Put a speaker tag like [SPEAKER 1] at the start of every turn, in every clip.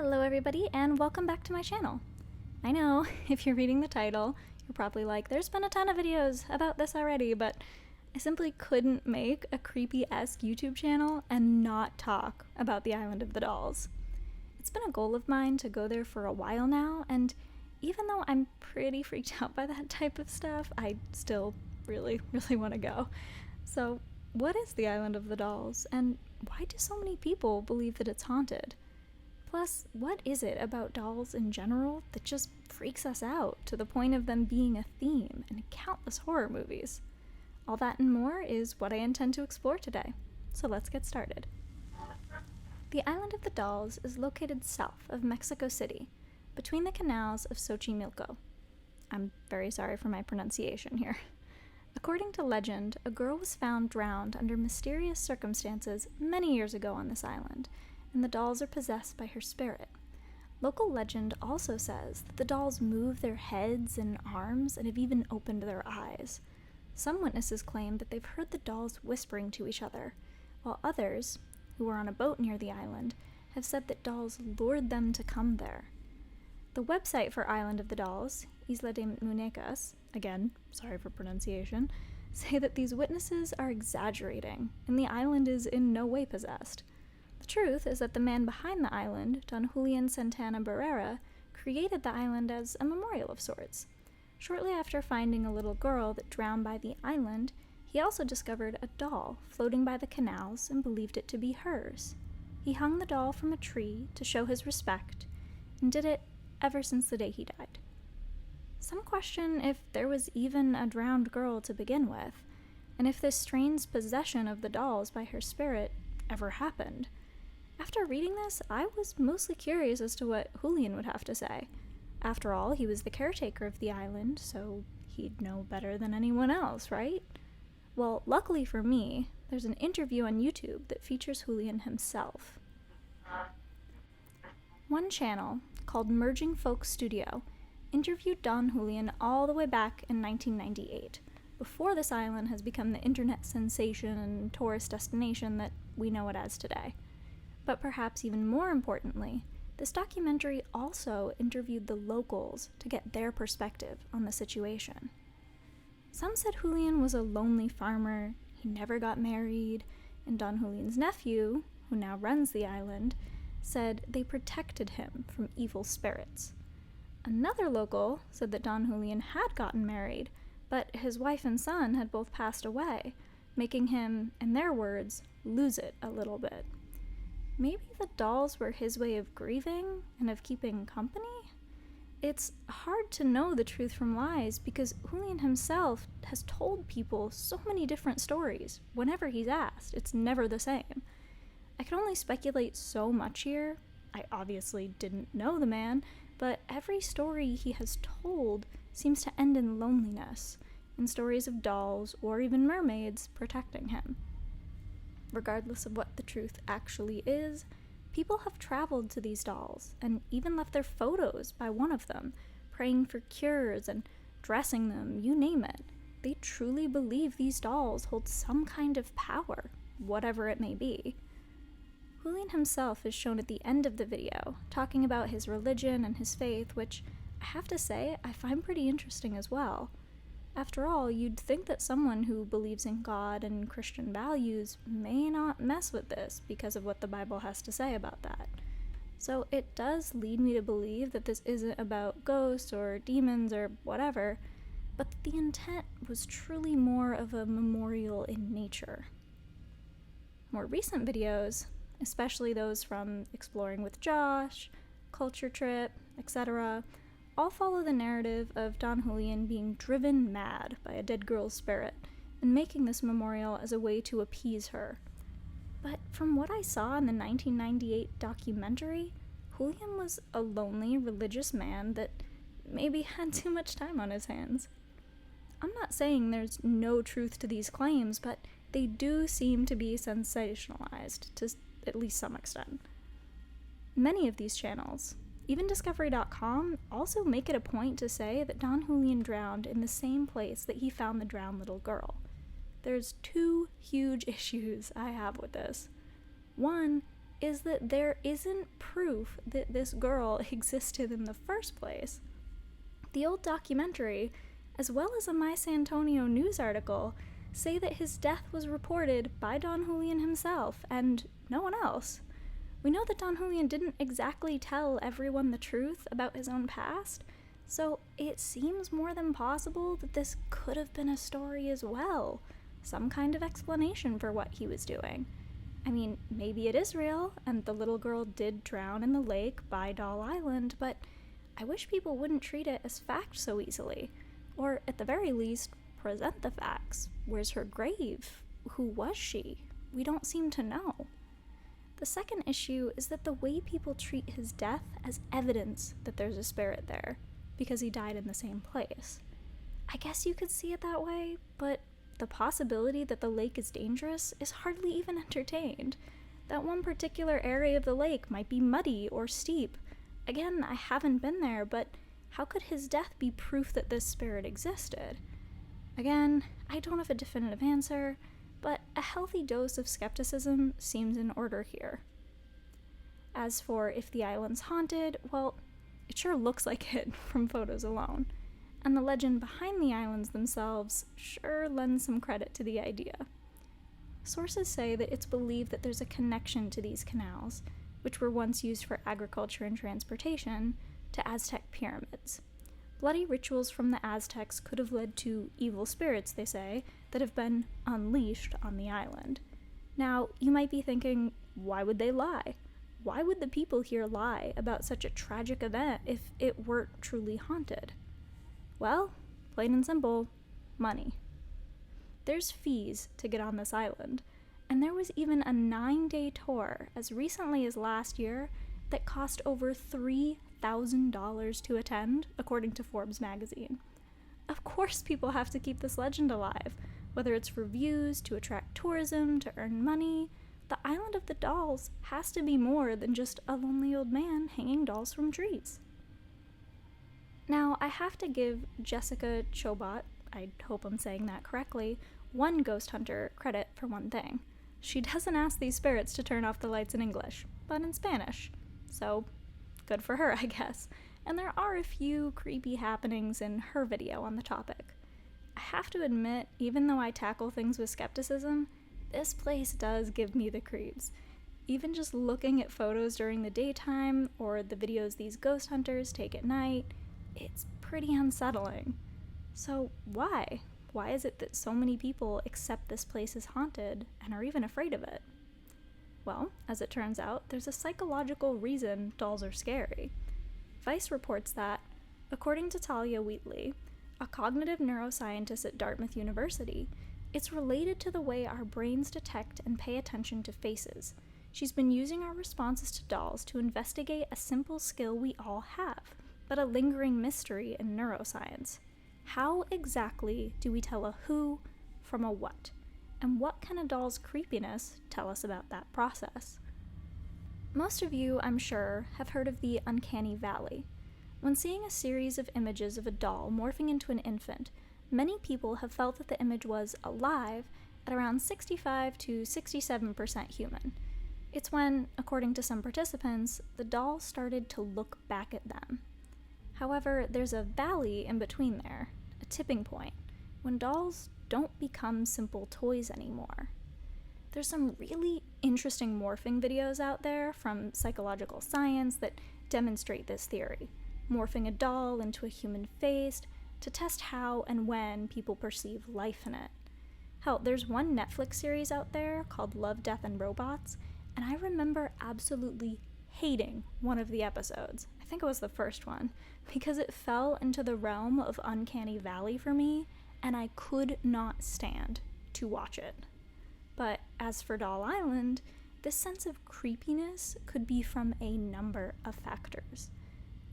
[SPEAKER 1] Hello everybody and welcome back to my channel. I know, if you're reading the title, you're probably like, there's been a ton of videos about this already, but I simply couldn't make a creepy-esque YouTube channel and not talk about the Island of the Dolls. It's been a goal of mine to go there for a while now, and even though I'm pretty freaked out by that type of stuff, I still really want to go. So, what is the Island of the Dolls, and why do so many people believe that it's haunted? Plus, what is it about dolls in general that just freaks us out to the point of them being a theme in countless horror movies? All that and more is what I intend to explore today, so let's get started. The Island of the Dolls is located south of Mexico City, between the canals of Xochimilco. I'm very sorry for my pronunciation here. According to legend, a girl was found drowned under mysterious circumstances many years ago on this island, and the dolls are possessed by her spirit. Local legend also says that the dolls move their heads and arms and have even opened their eyes. Some witnesses claim that they've heard the dolls whispering to each other, while others, who were on a boat near the island, have said that dolls lured them to come there. The website for Island of the Dolls, Isla de Muñecas, again, sorry for pronunciation, say that these witnesses are exaggerating, and the island is in no way possessed. The truth is that the man behind the island, Don Julian Santana Barrera, created the island as a memorial of sorts. Shortly after finding a little girl that drowned by the island, he also discovered a doll floating by the canals and believed it to be hers. He hung the doll from a tree to show his respect, and did it ever since the day he died. Some question if there was even a drowned girl to begin with, and if this strange possession of the dolls by her spirit ever happened. After reading this, I was mostly curious as to what Julian would have to say. After all, he was the caretaker of the island, so he'd know better than anyone else, right? Well, luckily for me, there's an interview on YouTube that features Julian himself. One channel, called Merging Folk Studio, interviewed Don Julian all the way back in 1998, before this island has become the internet sensation and tourist destination that we know it as today. But perhaps even more importantly, this documentary also interviewed the locals to get their perspective on the situation. Some said Julian was a lonely farmer, he never got married, and Don Julian's nephew, who now runs the island, said they protected him from evil spirits. Another local said that Don Julian had gotten married, but his wife and son had both passed away, making him, in their words, lose it a little bit. Maybe the dolls were his way of grieving and of keeping company? It's hard to know the truth from lies because Julian himself has told people so many different stories. Whenever he's asked, it's never the same. I can only speculate so much here. I obviously didn't know the man, but every story he has told seems to end in loneliness, in stories of dolls or even mermaids protecting him. Regardless of what the truth actually is, people have traveled to these dolls and even left their photos by one of them, praying for cures and dressing them, you name it. They truly believe these dolls hold some kind of power, whatever it may be. Julian himself is shown at the end of the video, talking about his religion and his faith, which I have to say I find pretty interesting as well. After all, you'd think that someone who believes in God and Christian values may not mess with this because of what the Bible has to say about that. So it does lead me to believe that this isn't about ghosts or demons or whatever, but that the intent was truly more of a memorial in nature. More recent videos, especially those from Exploring with Josh, Culture Trip, etc., all follow the narrative of Don Julian being driven mad by a dead girl's spirit and making this memorial as a way to appease her. But from what I saw in the 1998 documentary, Julian was a lonely religious man that maybe had too much time on his hands. I'm not saying there's no truth to these claims, but they do seem to be sensationalized to at least some extent. Many of these channels, even Discovery.com, also make it a point to say that Don Julian drowned in the same place that he found the drowned little girl. There's two huge issues I have with this. One is that there isn't proof that this girl existed in the first place. The old documentary, as well as a My Santonio news article, say that his death was reported by Don Julian himself and no one else. We know that Don Julian didn't exactly tell everyone the truth about his own past, so it seems more than possible that this could have been a story as well, some kind of explanation for what he was doing. I mean, maybe it is real, and the little girl did drown in the lake by Doll Island, but I wish people wouldn't treat it as fact so easily. Or, at the very least, present the facts. Where's her grave? Who was she? We don't seem to know. The second issue is that the way people treat his death as evidence that there's a spirit there, because he died in the same place. I guess you could see it that way, but the possibility that the lake is dangerous is hardly even entertained. That one particular area of the lake might be muddy or steep. Again, I haven't been there, but how could his death be proof that this spirit existed? Again, I don't have a definitive answer, but a healthy dose of skepticism seems in order here. As for if the island's haunted, well, it sure looks like it from photos alone. And the legend behind the islands themselves sure lends some credit to the idea. Sources say that it's believed that there's a connection to these canals, which were once used for agriculture and transportation, to Aztec pyramids. Bloody rituals from the Aztecs could have led to evil spirits, they say, that have been unleashed on the island. Now, you might be thinking, why would they lie? Why would the people here lie about such a tragic event if it weren't truly haunted? Well, plain and simple, money. There's fees to get on this island, and there was even a 9-day tour as recently as last year that cost over $3,000 to attend, according to Forbes magazine. Of course people have to keep this legend alive, whether it's for views, to attract tourism, to earn money. The Island of the Dolls has to be more than just a lonely old man hanging dolls from trees. Now, I have to give Jessica Chobot, I hope I'm saying that correctly, one ghost hunter credit for one thing. She doesn't ask these spirits to turn off the lights in English, but in Spanish. So, good for her, I guess. And there are a few creepy happenings in her video on the topic. I have to admit, even though I tackle things with skepticism, this place does give me the creeps. Even just looking at photos during the daytime, or the videos these ghost hunters take at night, it's pretty unsettling. So why? Why is it that so many people accept this place as haunted and are even afraid of it? Well, as it turns out, there's a psychological reason dolls are scary. Vice reports that, according to Talia Wheatley, a cognitive neuroscientist at Dartmouth University, it's related to the way our brains detect and pay attention to faces. She's been using our responses to dolls to investigate a simple skill we all have, but a lingering mystery in neuroscience. How exactly do we tell a who from a what? And what can a doll's creepiness tell us about that process? Most of you, I'm sure, have heard of the uncanny valley. When seeing a series of images of a doll morphing into an infant, many people have felt that the image was alive at around 65 to 67% human. It's when, according to some participants, the doll started to look back at them. However, there's a valley in between there, a tipping point, when dolls don't become simple toys anymore. There's some really interesting morphing videos out there from psychological science that demonstrate this theory, morphing a doll into a human face to test how and when people perceive life in it. Hell, there's one Netflix series out there called Love, Death, and Robots, and I remember absolutely hating one of the episodes. I think it was the first one, because it fell into the realm of Uncanny Valley for me, and I could not stand to watch it. But as for Doll Island, this sense of creepiness could be from a number of factors.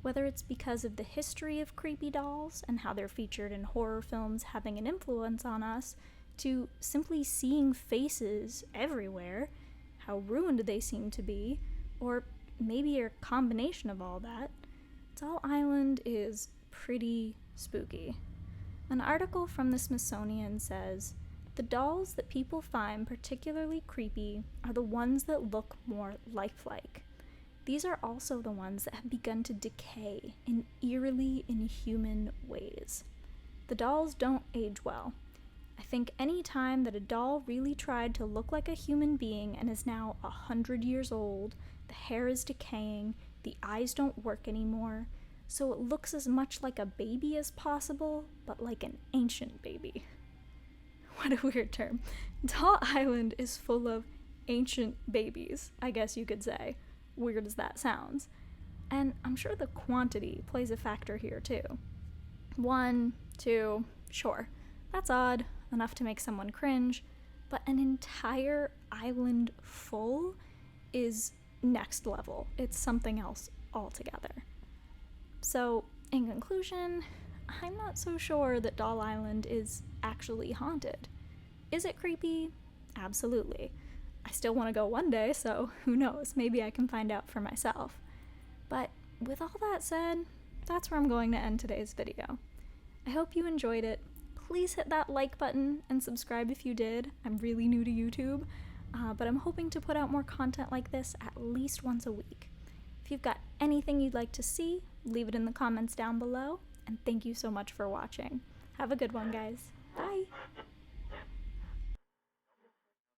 [SPEAKER 1] Whether it's because of the history of creepy dolls and how they're featured in horror films having an influence on us, to simply seeing faces everywhere, how ruined they seem to be, or maybe a combination of all that, Doll Island is pretty spooky. An article from the Smithsonian says, The dolls that people find particularly creepy are the ones that look more lifelike. These are also the ones that have begun to decay in eerily inhuman ways. The dolls don't age well. I think any time that a doll really tried to look like a human being and is now 100 years old, the hair is decaying, the eyes don't work anymore, so it looks as much like a baby as possible, but like an ancient baby. What a weird term. Doll Island is full of ancient babies, I guess you could say. Weird as that sounds. And I'm sure the quantity plays a factor here too. 1, 2, sure, that's odd, enough to make someone cringe, but an entire island full is next level. It's something else altogether. So, in conclusion, I'm not so sure that Doll Island is actually haunted. Is it creepy? Absolutely. I still want to go one day, so who knows, maybe I can find out for myself. But with all that said, that's where I'm going to end today's video. I hope you enjoyed it. Please hit that like button and subscribe if you did. I'm really new to YouTube, but I'm hoping to put out more content like this at least once a week. If you've got anything you'd like to see, leave it in the comments down below, and thank you so much for watching. Have a good one, guys. Bye!